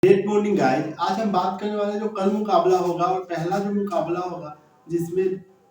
Good morning guys. आज हम बात करने वाले जो कल मुकाबला होगा और पहला जो मुकाबला होगा जिसमें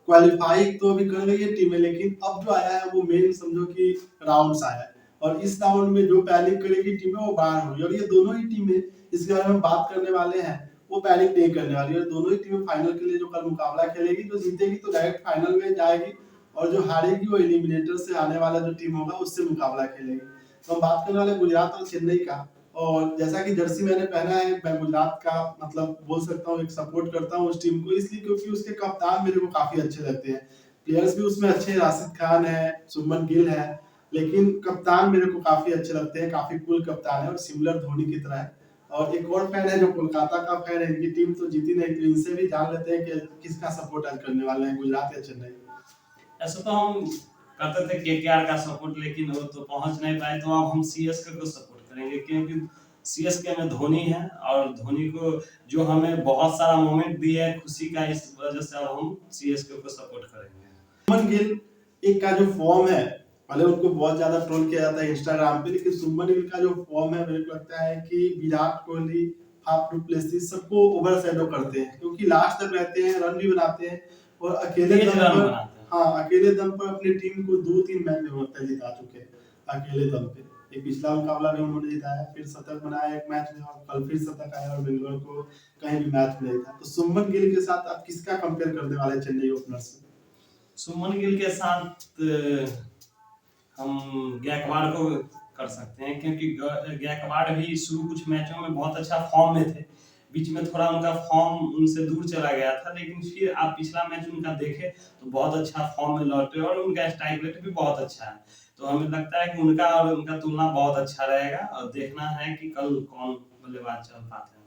क्वालिफाई तो अभी कर गई है टीमें, लेकिन अब जो आया है वो मेन समझो कि राउंड्स आया है और इस राउंड में जो पैनिक करेगी टीमें वो बाहर होगी और ये दोनों ही टीमें इसके बारे में बात करने वाले हैं वो पैनिक नहीं करने वाली है। दोनों ही टीमें फाइनल के लिए जो कल मुकाबला खेलेगी, जो जीतेगी तो डायरेक्ट फाइनल में जाएगी और जो हारेगी वो एलिमिनेटर से आने वाला जो टीम होगा उससे मुकाबला खेलेगी। तो हम बात करने वाले गुजरात और चेन्नई का। और जैसा कि जर्सी मैंने पहना है, मैं गुजरात का मतलब बोल सकता हूँ एक सपोर्ट करता हूँ उस टीम को, इसलिए क्योंकि उसके कप्तान मेरे को काफी अच्छे लगते हैं। प्लेयर्स भी उसमें अच्छे, राशिद खान है, शुभमन गिल है, लेकिन कप्तान मेरे को काफी अच्छे लगते हैं, काफी कूल कप्तान है और सिमिलर धोनी की तरह है। और एक और फैन है जो कोलकाता का फैन है, इनकी टीम तो जीती नहीं, तो इनसे भी जान लेते हैं कि किसका सपोर्ट आज करने वाले हैं, गुजरात या चेन्नई। ऐसा तो हम करते थे केकेआर का सपोर्ट, लेकिन वो तो पहुंच नहीं पाए, तो अब हम सीएसके को सपोर्ट करेंगे क्योंकि सीएसके में धोनी है और धोनी को जो हमें बहुत सारा मोमेंट दिया है खुशी का, इस वजह से अब हम सीएसके को सपोर्ट करेंगे। शुभमन गिल एक का जो फॉर्म है, भले उनको बहुत ज्यादा ट्रोल किया जाता है इंस्टाग्राम पे, लेकिन शुभमन गिल का जो फॉर्म है मेरे को लगता है कि Virat Kohli, Faf du Plessis सबको ओवर शैडो करते हैं, क्योंकि लास्ट तक रहते हैं, रन भी बनाते हैं और अकेले दम पर, हाँ अकेले दम पर अपनी टीम को 2-3 मैच में लगता है जिता चुके हैं अकेले दम पे। एक पिछला मुकाबला भी उन्होंने जिताया, फिर शतक बनाया एक मैच में और कल फिर शतक आया और बेंगलोर को कहीं भी मैच नहीं था। तो शुभमन गिल के साथ आप किसका कंपेयर करने वाले चेन्नई ओपनर से? शुभमन गिल के साथ हम गायकवाड़ को कर सकते हैं, क्योंकि गायकवाड़ भी शुरू कुछ मैचों में बहुत अच्छा फॉर्म में थे, बीच में थोड़ा उनका फॉर्म उनसे दूर चला गया था, लेकिन फिर आप पिछला मैच उनका देखें तो बहुत अच्छा फॉर्म में लौटे और उनका स्ट्राइक रेट भी बहुत अच्छा है। तो हमें लगता है कि उनका और उनका तुलना बहुत अच्छा रहेगा और देखना है कि कल कौन बल्लेबाज चल पाते हैं।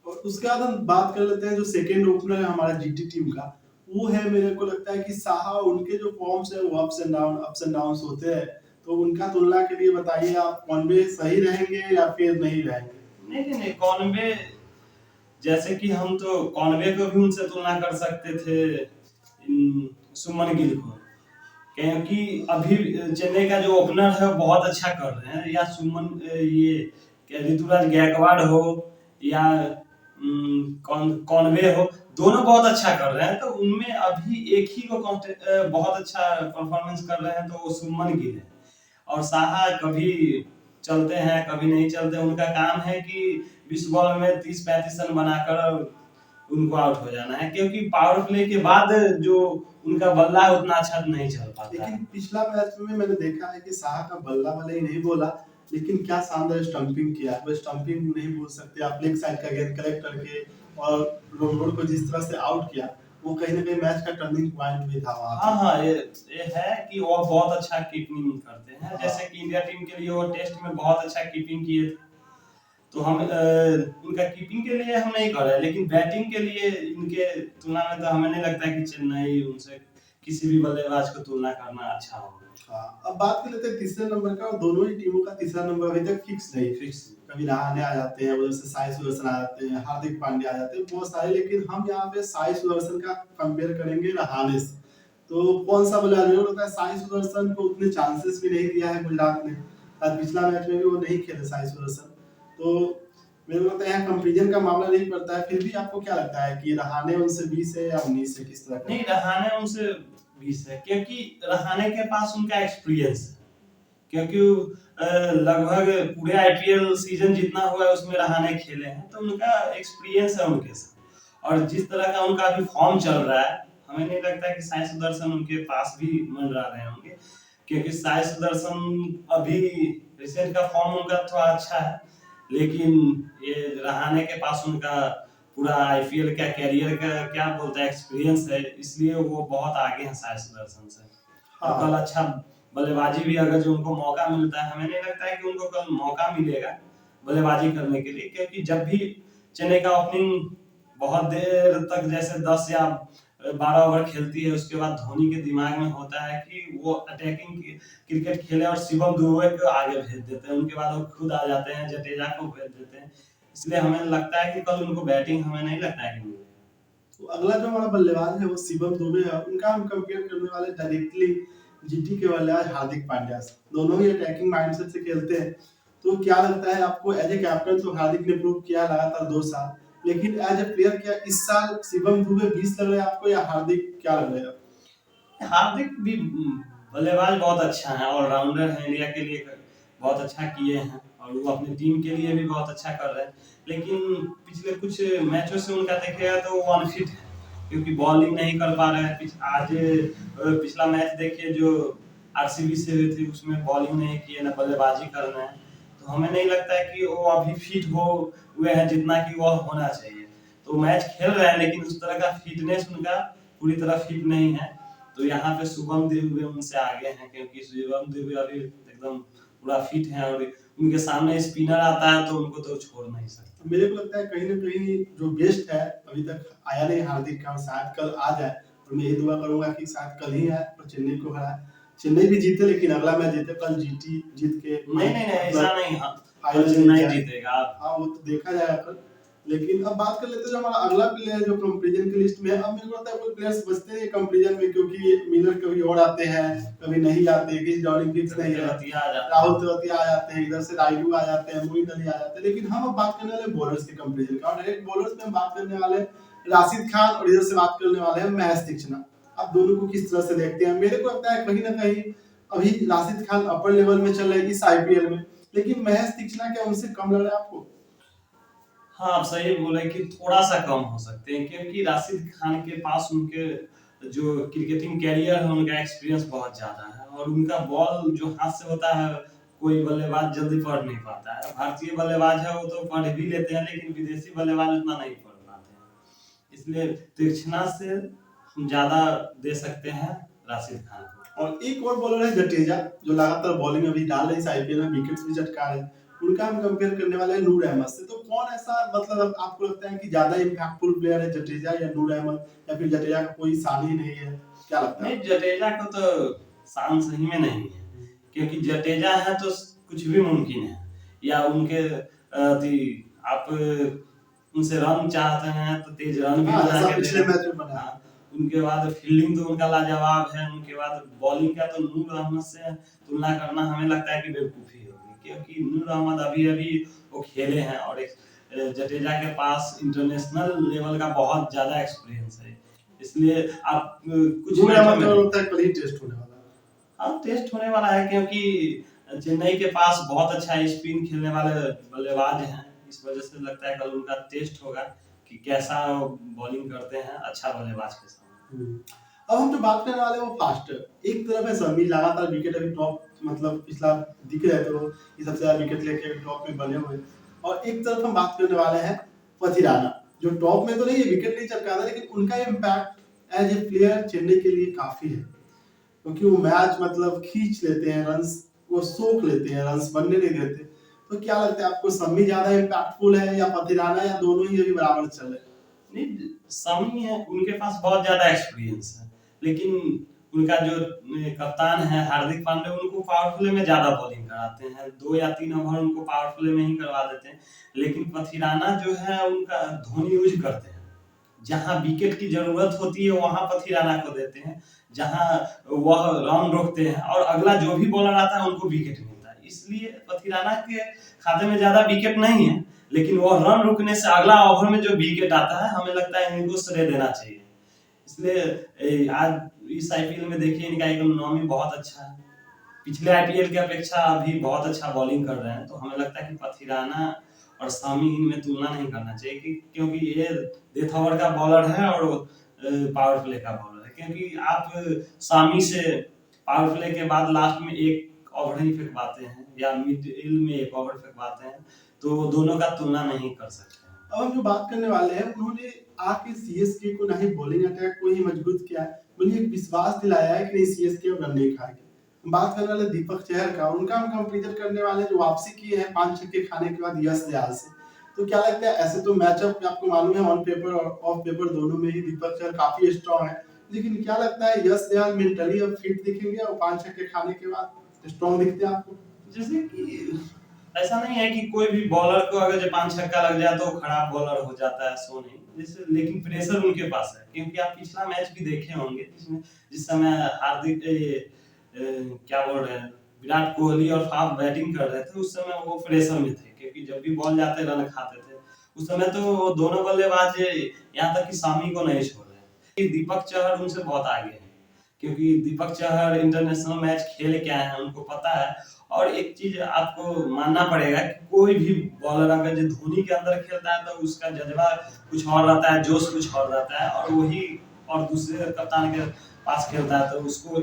और उसके बाद हम बात कर लेते हैं जो सेकेंड ओपनर है हमारा जीटी टीम का, वो है मेरे को लगता है कि साहा। उनके जो फॉर्म्स है वो अप्स एंड डाउन होते हैं, तो उनका तुलना के लिए बताइए आप, कॉनवे सही रहेंगे या फिर नहीं रहेंगे? नहीं नहीं, कॉनवे जैसे कि हम तो कॉनवे को भी उनसे तुलना कर सकते थे सुमन गिल को, क्योंकि अभी चेन्नई का जो ओपनर है वो बहुत अच्छा कर रहे हैं, या सुमन ये ऋतुराज गायकवाड़ हो या कॉनवे हो, दोनों बहुत अच्छा कर रहे हैं। तो उनमें अभी एक ही को बहुत अच्छा परफॉर्मेंस कर रहे हैं तो वो सुमन गिल है। और साहा कभी चलते हैं कभी नहीं चलते, उनका काम है कि 20 बॉल में 30-35 रन बनाकर उनको आउट हो जाना है, क्योंकि पावर प्ले के बाद जो उनका बल्ला है उतना अच्छा नहीं चल पाता। लेकिन पिछला मैच में मैंने देखा है कि साहा का बल्ला वाले ही नहीं बोला, लेकिन क्या शानदार स्टंपिंग किया। वो स्टंपिंग नहीं भूल सकते आप, लेग साइड का गेंद कलेक्ट करके और रोड को जिस तरह से आउट किया, वो कहीं ना कहीं मैच का टर्निंग पॉइंट भी था वहां। हाँ हाँ, ये है कि वो बहुत अच्छा कीपिंग करते हैं। जैसे कि इंडिया टीम के लिए वो टेस्ट में बहुत अच्छा कीपिंग किए थे, तो हम उनका कीपिंग के लिए हम नहीं कर रहे, लेकिन बैटिंग के लिए इनके तुलना में तो हमें नहीं लगता है कि चेन्नई उनसे किसी भी बल्लेबाज को तुलना करना अच्छा होगा। हाँ, अब बात कर लेते हैं तीसरे नंबर का, और दोनों ही टीमों का तीसरा नंबर अभी तक फिक्स नहीं। कभी रहाणे आ जाते हैं, उधर से साई सुदर्शन आ जाते हैं, हार्दिक पांड्या आ जाते हैं, बहुत सारे, लेकिन हम यहाँ पे साई सुदर्शन का कंपेयर करेंगे रहाणे से। तो कौन सा बल्लेबाज मेरे को लगता है साई सुदर्शन को उतने चांसेस भी नहीं दिया है गुजरात ने, और पिछला मैच में भी वो नहीं खेले साई सुदर्शन। तो मेरे को लगता है यहाँ कंपेरिजन का मामला नहीं पड़ता है। फिर भी आपको क्या लगता है कि रहाणे उनसे 20 है या 19 है, किस तरह का? नहीं, रहाणे उनसे 20 है, क्योंकि रहाणे के पास उनका एक्सपीरियंस है, क्योंकि लगभग पूरे आईपीएल सीजन जितना हुआ है उसमें रहाणे खेले हैं, तो उनका एक्सपीरियंस है उनके साथ। और जिस तरह का उनका अभी फॉर्म चल रहा है, हमें नहीं लगता है कि साई सुदर्शन उनके पास भी मंडरा रहे होंगे, क्योंकि साई सुदर्शन अभी रिसेंट का फॉर्म उनका थोड़ा अच्छा है, लेकिन ये रहाणे के पास उनका पूरा आईपीएल का कैरियर का क्या बोलते हैं एक्सपीरियंस है, इसलिए वो बहुत आगे हैं साई सुदर्शन से। और कल अच्छा बल्लेबाजी भी अगर जो उनको मौका मिलता है, हमें नहीं लगता है कि उनको कल मौका मिलेगा बल्लेबाजी करने के लिए, क्योंकि जब भी चेन्नई का ओपनिंग बहुत देर तक जैसे 10 या 12 ओवर खेलती है, उसके बाद धोनी के दिमाग में होता है कि वो अटैकिंग क्रिकेट खेले और शिवम दुबे को आगे भेज देते हैं, उनके बाद वो खुद आ जाते हैं, जडेजा को भेज देते हैं। इसलिए हमें लगता है कि कल उनको बैटिंग हमें नहीं लगता है कि तो अगला जो हमारा बल्लेबाज है वो शिवम दुबे है, उनका हम कंपेयर करने वाले डायरेक्टली जीटी के बल्लेबाज हार्दिक पांड्या से। दोनों ही अटैकिंग माइंडसेट से खेलते हैं, तो क्या लगता है आपको एज ए कैप्टन? तो हार्दिक ने प्रूव किया लगातार 2 साल, लेकिन एज ए प्लेयर क्या इस साल शिवम दुबे 20 लग रहे हैं आपको, या हार्दिक क्या लग रहे हैं? हार्दिक भी बल्लेबाज बहुत अच्छा है, ऑलराउंडर है, इंडिया के लिए बहुत अच्छा किए हैं और वो अपनी टीम के लिए भी बहुत अच्छा कर रहे हैं। लेकिन पिछले कुछ मैचों से उनका देखिएगा तो वो अनफिट है, क्योंकि बॉलिंग नहीं कर पा रहे हैं। आज पिछला मैच देखिए जो आरसीबी से हुई थी, उसमें बॉलिंग नहीं किए ना बल्लेबाजी कर रहे हैं। तो हमें नहीं लगता है कि वो अभी फिट हो हुए हैं जितना कि वो होना चाहिए। तो मैच खेल रहे हैं लेकिन उस तरह का फिटनेस उनका पूरी तरह फिट नहीं है। तो यहाँ पे शुभम दुबे उनसे आगे हैं, क्योंकि शुभम दुबे अभी एकदम पूरा फिट है और उनके सामने स्पिनर आता है तो उनको तो छोड़ नहीं सकते। मेरे को लगता है कहीं ना कहीं जो बेस्ट है अभी तक आया नहीं हार्दिक का, और शायद कल आ जाए। और मैं यही दुआ करूंगा कि शायद कल ही आए और चेन्नई को हराए। चेन्नई भी जीते लेकिन अगला मैच जीते, कल जीत के नहीं नहीं नहीं, ऐसा नहीं, हाँ फाइनल चेन्नई जाए। जीतेगा। हाँ वो तो देखा जाएगा कल। लेकिन अब बात कर लेते हैं जो हमारा अगला प्लेयर जो कंपैरिजन की लिस्ट में है। अब मेरे को लगता है कोई प्लेयर्स बचते हैं कंपैरिजन में, क्योंकि मिलर कभी और आते हैं कभी नहीं आते, किस जॉर्डिन फिक्स नहीं है, राहुल तेवतिया आ जाते हैं, इधर से रायडू आ जाते हैं, मोइन अली आ जाते हैं। लेकिन हम अब बात करने वाले बॉलर्स के कंपैरिजन का, और डायरेक्ट बॉलर्स में हम बात करने वाले हैं राशिद खान, और इधर से बात करने वाले हैं महेश तीक्ष्णा। आप दोनों को किस तरह से देखते हैं? मेरे को लगता है कहीं ना कहीं अभी राशिद खान अपर लेवल में चल रहे हैं इस आईपीएल में, लेकिन महेश तीक्ष्णा क्या उनसे कम लग रहा है आपको? हाँ आप सही बोले कि थोड़ा सा कम हो सकते हैं, क्योंकि राशिद खान के पास उनके जो क्रिकेटिंग कैरियर है उनका एक्सपीरियंस बहुत ज्यादा है, और उनका बॉल जो हाथ से होता है कोई बल्लेबाज जल्दी पढ़ नहीं पाता है। भारतीय बल्लेबाज है वो तो पढ़ भी लेते हैं, लेकिन विदेशी बल्लेबाज उतना नहीं पढ़ पाते हैं। इसलिए तीक्ष्णा से हम ज्यादा दे सकते हैं राशिद खान को। और एक और बॉलर है जडेजा, जो लगातार बॉलिंग अभी डाल रहे हैं इस आईपीएल में, विकेट्स भी चटका रहे हैं। उनका हम कंपेयर करने वाले हैं नूर अहमद से। तो कौन ऐसा मतलब आपको लगता है कि ज्यादा इम्पैक्टफुल प्लेयर है, जडेजा या नूर अहमद, या फिर जडेजा का कोई शान ही नहीं है? क्या लगता है? नहीं, जडेजा को तो शान सही में नहीं है, क्योंकि जडेजा है तो कुछ भी मुमकिन है। या उनके आप उनसे रन चाहते हैं तो तेज रन भी हाँ, बना ऐसा के पिछले मैच में बना। हाँ, उनके बाद फील्डिंग तो उनका लाजवाब है। उनके बाद बॉलिंग का तो नूर अहमद से तुलना करना हमें लगता है कि बेवकूफी होगी, क्योंकि नूर अहमद अभी अभी वो खेले हैं, और एक जडेजा के पास इंटरनेशनल लेवल का बहुत ज्यादा एक्सपीरियंस है। इसलिए आप कुछ नूर मैचों अहमद में का लगता है कल ही टेस्ट होने वाला है। हाँ टेस्ट होने वाला है, क्योंकि चेन्नई के पास बहुत अच्छा स्पिन खेलने वाले बल्लेबाज हैं। इस वजह से लगता है कल उनका टेस्ट होगा कि कैसा बॉलिंग करते हैं अच्छा बल्लेबाज के सामने। अब हम जो बात करने वाले हैं वो फास्टर। एक तरफ है समी, लगातार विकेट अभी टॉप, मतलब पिछला दिख रहे थे वो, ये सबसे ज्यादा विकेट लेके टॉप में बने हुए। और एक तरफ हम बात करने वाले हैं पथिराना, जो टॉप में तो नहीं है, विकेट नहीं चटकाता, लेकिन उनका impact as a player Chennai के लिए काफी है, क्योंकि वो मैच मतलब खींच लेते हैं रन्स, वो सोख लेते हैं, रन्स बनने नहीं देते। तो क्या लगता है आपको, समी ज्यादा इम्पैक्टफुल है या पथिराना, या दोनों ही अभी बराबर चल रहे हैं? नहीं, समी है उनके पास बहुत ज्यादा एक्सपीरियंस है, लेकिन उनका जो कप्तान है हार्दिक पांड्या उनको पावरफुल में ज्यादा बॉलिंग कराते हैं। 2 या 3 ओवर उनको पावरफुल में ही करवा देते हैं। लेकिन पथिराना जो है उनका धोनी यूज करते हैं, जहां विकेट की जरूरत होती है वहां पथिराना को देते हैं, जहां वह रन रोकते हैं और अगला जो भी बॉलर आता है उनको विकेट मिलता है। इसलिए पथिराना के खाते में ज्यादा विकेट नहीं है, लेकिन वह रन रुकने से अगला ओवर में जो विकेट आता है हमें लगता है इनको श्रेय देना चाहिए। इसलिए आज इस आईपीएल में देखिए इनका इकोनॉमी बहुत अच्छा है, पिछले आईपीएल की अपेक्षा अभी बहुत अच्छा बॉलिंग कर रहे हैं। तो हमें लगता है कि पथिराना और सामी इनमें तुलना नहीं करना चाहिए, क्योंकि ये डेथ ओवर का बॉलर है और पावर प्ले का बॉलर है। क्योंकि आप सामी से पावर प्ले के बाद लास्ट में एक ओवर ही फेंक पाते हैं या मिडिल में एक ओवर फेंक पाते हैं, तो दोनों का तुलना नहीं कर सकते। अब हम जो बात करने वाले हैं, उन्होंने आके सीएसके को ना ही बॉलिंग अटैक को ही मजबूत किया है, बल्कि एक विश्वास दिलाया है कि नहीं सीएसके अब रन नहीं खाएगी। हम बात करने वाले दीपक चहर का, उनका हम कंपेरिजन करने वाले जो वापसी की है 5 छक्के खाने के बाद यश दयाल से। तो क्या लगता है, ऐसे तो मैचअप आपको मालूम है ऑन पेपर और ऑफ पेपर दोनों में ही दीपक चहर काफी स्ट्रॉन्ग है, लेकिन क्या लगता है यश दयाल मेंटली अब फिट दिखेंगे और 5 छक्के खाने के बाद स्ट्रॉन्ग दिखते हैं आपको? जैसे कि ऐसा नहीं है कि कोई भी बॉलर को अगर जो 5 छक्का लग जाए तो खराब बॉलर हो जाता है, सो नहीं। जैसे लेकिन प्रेशर उनके पास है, क्योंकि आप पिछला मैच भी देखे होंगे जिसमें जिस समय हार्दिक क्या बोल रहे हैं विराट कोहली और फाफ बैटिंग कर रहे थे उस समय वो प्रेशर में थे, क्योंकि जब भी बॉल जाते रन खाते थे। उस समय तो वो दोनों बल्लेबाज यहाँ तक कि शामी को नहीं छोड़ रहे। दीपक चहर उनसे बहुत आगे है, क्योंकि दीपक चहर इंटरनेशनल मैच खेल के आए हैं, उनको पता है। और एक चीज आपको मानना पड़ेगा कि कोई भी बॉलर अगर जो धोनी के अंदर खेलता है तो उसका जज्बा कुछ और रहता है, जोश कुछ और रहता है, और वही और दूसरे कप्तान के पास खेलता है तो उसको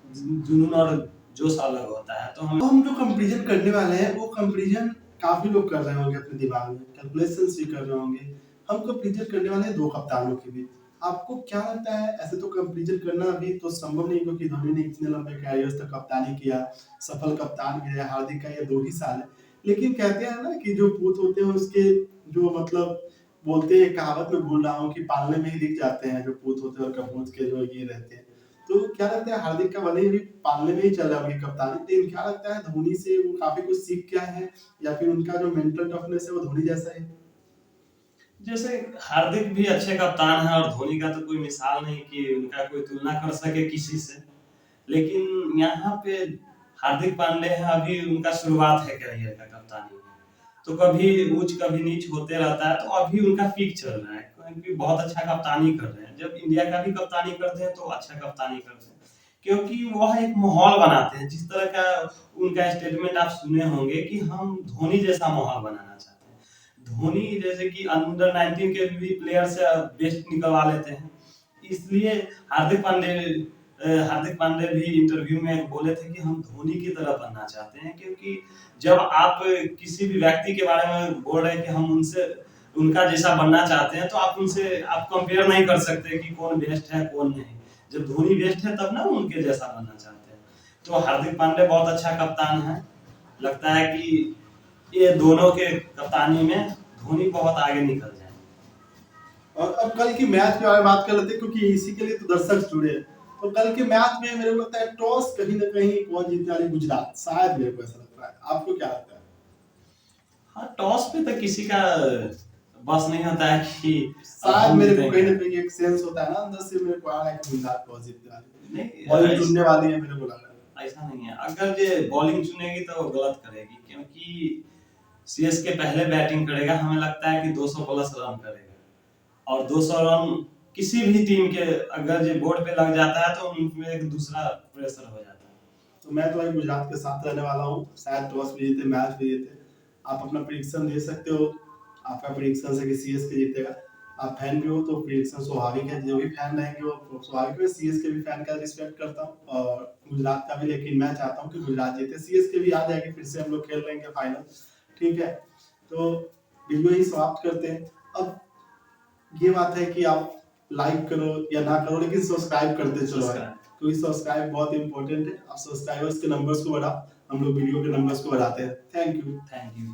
जुनून और जोश अलग होता है। तो हम जो कंपैरिजन करने वाले हैं वो कंपैरिजन काफी लोग कर रहे होंगे अपने दिमाग में, कैलकुलेशंस भी कर रहे होंगे। हम कंपैरिजन करने वाले हैं दो कप्तानों के बीच। आपको क्या लगता है, ऐसे तो कंपैरिजन करना अभी तो संभव नहीं, क्योंकि धोनी ने इतने लंबे कैरियर तक कप्तानी किया, सफल कप्तान भी है। हार्दिक का ये 2 ही साल है। लेकिन कहते हैं ना कि जो पूत होते हैं उसके जो मतलब बोलते हैं, कहावत में बोल रहा हूँ कि पालने में ही दिख जाते हैं जो पूत होते हैं और कपूत के जो ये रहते हैं। तो क्या लगता है हार्दिक का भले ही अभी पालने में ही चल रहा है उनकी कप्तानी, लेकिन क्या लगता है धोनी से वो काफी कुछ सीख के आए हैं, या फिर उनका जो मेंटल टफनेस है वो धोनी जैसा है? जैसे हार्दिक भी अच्छे कप्तान है और धोनी का तो कोई मिसाल नहीं कि उनका कोई तुलना कर सके किसी से। लेकिन यहाँ पे हार्दिक पांडे है, अभी उनका शुरुआत है करियर का कप्तानी में, तो कभी ऊंच कभी नीच होते रहता है। तो अभी उनका पीक चल रहा है, क्योंकि बहुत अच्छा कप्तानी कर रहे हैं। जब इंडिया का भी कप्तानी करते हैं तो अच्छा कप्तानी करते हैं, क्योंकि वह एक माहौल बनाते हैं। जिस तरह का उनका स्टेटमेंट आप सुने होंगे कि हम धोनी जैसा माहौल बनाना चाहते हैं। धोनी जैसे कि अंडर 19 के भी प्लेयर से बेस्ट निकलवा लेते हैं। इसलिए हार्दिक पांडे भी इंटरव्यू में बोले थे कि हम धोनी की तरह बनना चाहते हैं, क्योंकि जब आप किसी भी व्यक्ति के बारे में बोल रहे हैं कि हम उनसे उनका जैसा बनना चाहते हैं, तो आप उनसे आप कंपेयर नहीं कर सकते कि कौन बेस्ट है कौन नहीं। जब धोनी बेस्ट है तब ना उनके जैसा बनना चाहते हैं। तो हार्दिक पांडे बहुत अच्छा कप्तान है। लगता है कि ये दोनों के कप्तानी में धोनी बहुत आगे निकल जाए। और अब कल की मैच के बारे में बात कर लेते हैं, क्योंकि इसी के लिए तो दर्शक जुड़े हैं। तो कल के मैच में मेरे को लगता है टॉस कहीं ना कहीं कौन जीतने वाली, गुजरात शायद, मेरे को ऐसा लगता है। आपको क्या लगता है? हाँ, टॉस पे तो किसी का बस नहीं होता है कि शायद मेरे को कहीं ना कहीं एक सेंस होता है ना अंदर से, मेरे को आ रहा है कि गुजरात टॉस जीतने वाली, नहीं, बॉलिंग चुनने वाली है, मेरे को लग रहा है। ऐसा नहीं है। अगर ये बॉलिंग चुनेगी तो गलत करेगी, क्योंकि सीएसके पहले बैटिंग करेगा। हमें लगता है कि 200 प्लस रन करेगा, और 200 रन किसी भी टीम के अगर ये बोर्ड पे लग जाता है तो उनमें एक दूसरा प्रेशर हो जाता है। तो मैं तो भाई गुजरात के साथ रहने वाला हूँ। शायद टॉस भी जीते, मैच भी जीते। आप अपना प्रेडिक्शन दे सकते हो। आपका प्रेडिक्शन है कि सीएसके जीतेगा। आप फैन भी हो तो प्रेडिक्शन स्वाभाविक है, जो भी फैन रहेंगे वो स्वाभाविक है। सीएसके भी फैन का रिस्पेक्ट करता हूँ और गुजरात का भी, लेकिन मैं चाहता हूँ कि गुजरात जीते। सीएसके भी आ जाएगी, फिर से हम लोग खेल लेंगे फाइनल। ठीक है, तो वीडियो ही समाप्त करते हैं। अब ये बात है कि आप लाइक करो या ना करो, लेकिन सब्सक्राइब करते चलो यार, क्योंकि सब्सक्राइब बहुत इंपॉर्टेंट है। आप सब्सक्राइबर्स के नंबर्स को बढ़ाओ, हम लोग वीडियो के नंबर्स को बढ़ाते हैं। Thank you.